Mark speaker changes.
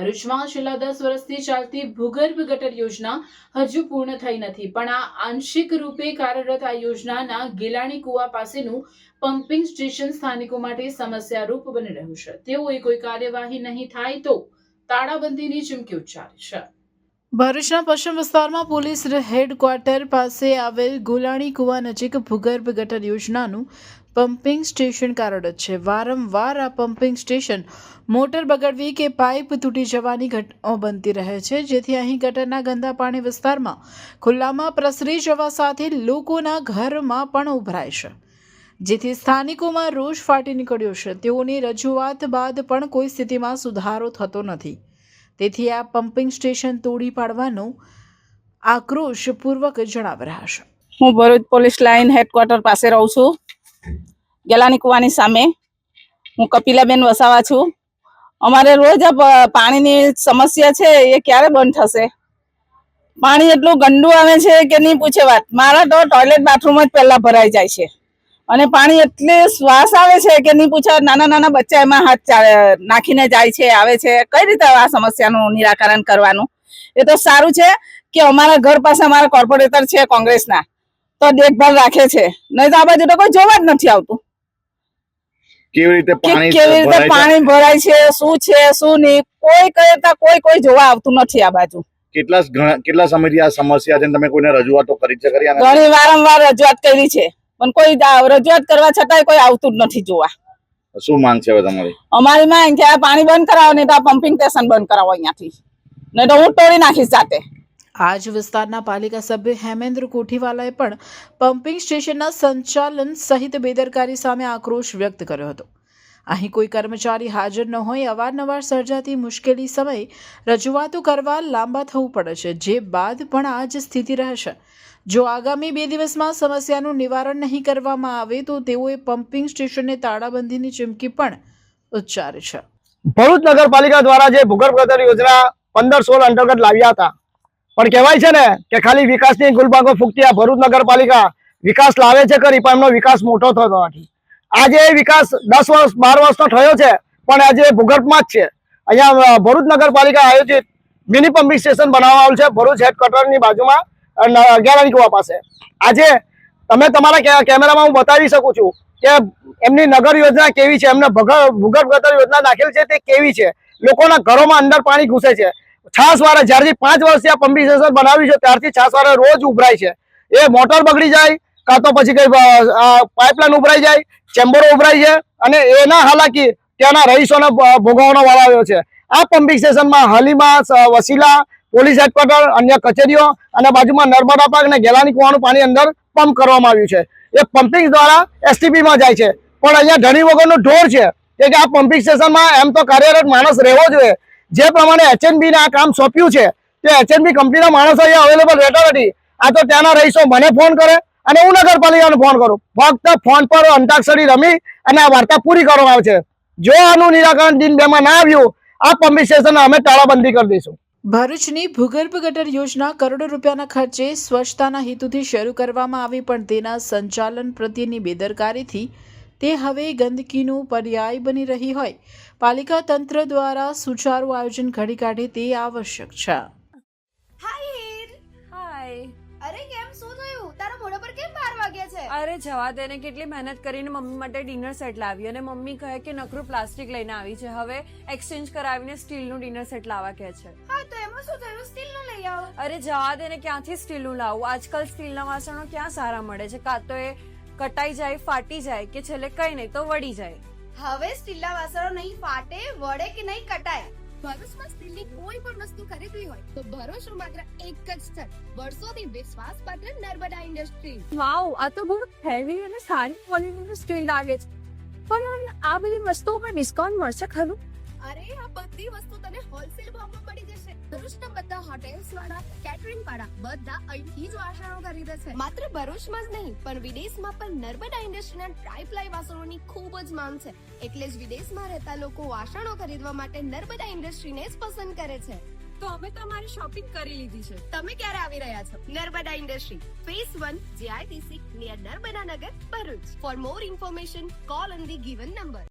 Speaker 1: ભરૂચમાં છેલ્લા 10 વર્ષથી ચાલતી ભૂગર્ભ ગટર યોજના હજુ પૂર્ણ થઈ નથી, પણ આ આંશિક રૂપે કાર્યરત આ યોજનાના ગેલાણી કુવા પાસેનું પમ્પિંગ સ્ટેશન સ્થાનિકો માટે સમસ્યારૂપ બની રહ્યું છે. તેઓએ કોઈ કાર્યવાહી નહીં થાય તો તાળાબંધીની ચીમકી ઉચ્ચારી છે. ભરૂચના પશ્ચિમ વિસ્તારમાં પોલીસ હેડક્વાર્ટર પાસે આવેલ ગોલાણી કુવા નજીક ભૂગર્ભ ગટર યોજનાનું પમ્પિંગ સ્ટેશન કાર્યરત છે. વારંવાર આ પમ્પિંગ સ્ટેશન મોટર બગડવી કે પાઇપ તૂટી જવાની ઘટનાઓ બનતી રહે છે, જેથી અહીં ગટરના ગંદા પાણી વિસ્તારમાં ખુલ્લામાં પ્રસરી જવા સાથે લોકોના ઘરમાં પણ ઉભરાય છે, જેથી સ્થાનિકોમાં રોષ ફાટી નીકળ્યો છે. તેઓની રજૂઆત બાદ પણ કોઈ સ્થિતિમાં સુધારો થતો નથી, તેથી આ પમ્પિંગ સ્ટેશન તોડી પાડવાનો આક્રોશપૂર્વક જણાવી રહ્યા છે.
Speaker 2: હું ભરૂચ પોલીસ લાઇન હેડક્વાર્ટર પાસે રહું છું, ગેલાણી કુવાની સામે. હું કપિલાબેન વસાવા છું. અમારે રોજ પાણીની સમસ્યા છે, એ ક્યારે બંધ થશે? પાણી એટલું ગંદુ આવે છે કે નહીં પૂછે વાત. મારા તો ટોયલેટ બાથરૂમ જ પહેલા ભરાઈ જાય છે અને પાણી એટલે શ્વાસ આવે છે કે નહીં પૂછે. નાના નાના બચ્ચા એમાં હાથ નાખીને જાય છે, આવે છે. કઈ રીતે આ સમસ્યાનું નિરાકરણ કરવાનું? એ તો સારું છે કે અમારા ઘર પાસે અમારા કોર્પોરેટર છે કોંગ્રેસના, તો દેખભાલ રાખે છે, નહીં તો આ બાજુ તો કોઈ જોવા જ નથી આવતું.
Speaker 3: કેવી રીતે
Speaker 2: પાણી ભરાય છે, શું છે શું નહીં, કોઈ જોવા આવતું નથી આ બાજુ.
Speaker 3: કેટલા સમયથી આ સમસ્યા છે? તમે કોઈને રજૂઆતો કરી છે?
Speaker 2: ઘણી વારંવાર રજૂઆત કરી છે, પણ કોઈ રજૂઆત કરવા છતાંય કોઈ આવતું જ નથી જોવા.
Speaker 3: શું માંગ છે હવે તમારી?
Speaker 2: અમારી માંગ કે આ પાણી બંધ કરાવો, નહીં તો આ પમ્પિંગ સ્ટેશન બંધ કરાવો અહીંયાથી, નહીં તો હું તોડી નાખીશ જાતે.
Speaker 1: આ જ વિસ્તારના પાલિકા સભ્ય હેમેન્દ્ર કોઠીવાલાએ પણ પમ્પિંગ સ્ટેશનના સંચાલન સહિત બેદરકારી સામે આક્રોશ વ્યક્ત કર્યો હતો. અહીં કોઈ કર્મચારી હાજર ન હોય, અવારનવાર સર્જાતી મુશ્કેલી સમયે રજૂઆતો કરવા લાંબા થવું પડે છે, જે બાદ પણ આ જ સ્થિતિ રહેશે. જો આગામી 2 દિવસમાં સમસ્યાનું નિવારણ નહીં કરવામાં આવે તો તેઓએ પમ્પિંગ સ્ટેશનને તાળાબંધીની ચીમકી પણ ઉચ્ચારી છે.
Speaker 4: ભરૂચ નગરપાલિકા દ્વારા જે ભૂગર્ભ ગટર યોજના 15-16 અંતર્ગત લાવ્યા હતા, પણ કહેવાય છે ને કે ખાલી વિકાસની ગુલબાગો ફૂંકતી આ ભરૂચ નગરપાલિકા વિકાસ લાવે છે ખરી, પણ એમનો વિકાસ મોટો થતો નથી. આજે વિકાસ 10 વર્ષ 12 વર્ષનો થયો છે, પણ આજે ભૂગર્ભમાં જ છે. અહીંયા ભરૂચ નગરપાલિકા આયોજિત મિની પમ્પિંગ સ્ટેશન બનાવવામાં આવ્યું છે ભરૂચ હેડક્વાર્ટરની બાજુમાં ગેલાણી કુવા પાસે. આજે તમે તમારા કેમેરામાં હું બતાવી શકું છું કે એમની નગર યોજના કેવી છે, એમને ભૂગર્ભ ગટર યોજના નાખેલ છે તે કેવી છે. લોકોના ઘરોમાં અંદર પાણી ઘૂસે છે. છાસવાળા જ્યારથી 5 વર્ષથી આ પમ્પિંગ સ્ટેશન બનાવ્યું છે ત્યારથી છાસવાળા રોજ ઉભરાય છે. એ મોટર બગડી જાય, કાં તો પછી કઈ પાઇપલાઇન ઉભરાઈ જાય, ચેમ્બરો ઉભરાઈ છે, અને એના હાલાકી ત્યાંના રહીશોને ભોગવવાનો વાળો આવ્યો છે. આ પમ્પિંગ સ્ટેશનમાં હાલીમાં વસીલા પોલીસ હેડક્વાર્ટર, અન્ય કચેરીઓ અને બાજુમાં નર્મદા પાર્ક અને ગેલાણી કુવાનું પાણી અંદર પંપ કરવામાં આવ્યું છે. એ પમ્પિંગ દ્વારા એસટીપીમાં જાય છે, પણ અહીંયા ધણી વગરનું ઢોર છે કે આ પમ્પિંગ સ્ટેશનમાં એમ તો કાર્યરત માણસ રહેવો જોઈએ. જે પ્રમાણે એચએનબી ને આ કામ સોંપ્યું છે તે એચએનબી કંપનીના માણસો અહીંયા અવેલેબલ રહેતા નથી. આ તો ત્યાંના રહીશો મને ફોન કરે અને હું નગરપાલિકાને ફોન કરું. ફક્ત ફોન પર અંતાક્ષરી રમી અને આ વાર્તા પૂરી કરવામાં આવે છે. જો આનું નિરાકરણ દિન 2 માં ના આવ્યું, આ પમ્પિંગ સ્ટેશન અમે તાળાબંધી કરી દઈશું.
Speaker 1: ભરૂચની ભૂગર્ભ ગટર યોજના કરોડો રૂપિયાના ખર્ચે સ્વચ્છતાના હેતુથી શરૂ કરવામાં આવી, પણ તેના સંચાલન પ્રત્યેની બેદરકારીથી તે હવે ગંદકીનું પર્યાય બની રહી હોય. પાલિકા તંત્ર દ્વારા સુચારું આયોજન ઘડી કાઢે તે આવશ્યક છે.
Speaker 5: અરે કેમ શું થયું? તારા મોઢા પર કેમ 12 વાગ્યા છે?
Speaker 6: અરે જવા દે ને, કેટલી મહેનત કરીને મમ્મી માટે ડિનર સેટ લાવી અને મમ્મી કહે કે નકરું પ્લાસ્ટિક લઈને આવી છે, હવે એક્સચેન્જ કરાવીને સ્ટીલનું ડિનર સેટ લાવવા કહે છે.
Speaker 5: હા તો એમાં શું થયું? સ્ટીલનું લઈ આવો.
Speaker 6: અરે જવા દે ને, ક્યાંથી સ્ટીલનું લાવું? આજકાલ સ્ટીલના વાસણો ક્યાં સારા મળે છે? કાં તો એ કટાઈ જાય, ફાટી જાય, કે છેલ્લે કઈ નહીં તો વળી જાય.
Speaker 5: હવે સ્ટીલના વાસણો નહીં ફાટે, વળે કે નહીં કટાય. ભરૂચમાં સ્ટીલની કોઈ પણ વસ્તુ ખરીદવી હોય તો ભરોસો માત્ર એક જ સ્થળ, વર્ષોથી વિશ્વાસપાત્ર નર્મદા ઇન્ડસ્ટ્રીઝ.
Speaker 6: વાવ, આ તો બહુ હેવી અને સારી ક્વોલિટીનું સ્ટીલ લાગે છે, પણ આ બધી વસ્તુઓ પર ડિસ્કાઉન્ટ મળશે ખરું?
Speaker 5: અરે આ બધી વસ્તુ તને હોલસેલ ભાવમાં મળી જશે. ભરૂચના બધા હોટેલ્સ વાળા, કેટરિંગ વાળા બધા અહીંથી જ વાસણો ખરીદે છે. માત્ર ભરૂચમાં જ નહીં પણ વિદેશમાં પણ નર્મદા ઇન્ડસ્ટ્રીના ટ્રાયપ્લાય વાસણોની ખૂબ જ માંગ છે. એટલે જ વિદેશમાં રહેતા લોકો વાસણો ખરીદવા માટે નર્મદા ઇન્ડસ્ટ્રીને જ પસંદ કરે છે.
Speaker 6: તો અમે તમારી શોપિંગ કરી લીધી છે.
Speaker 5: તમે ક્યારે આવી રહ્યા છો? Narmada industry phase 1 JITC near Narmada Nagar, Bharuch. For more information call on the given number.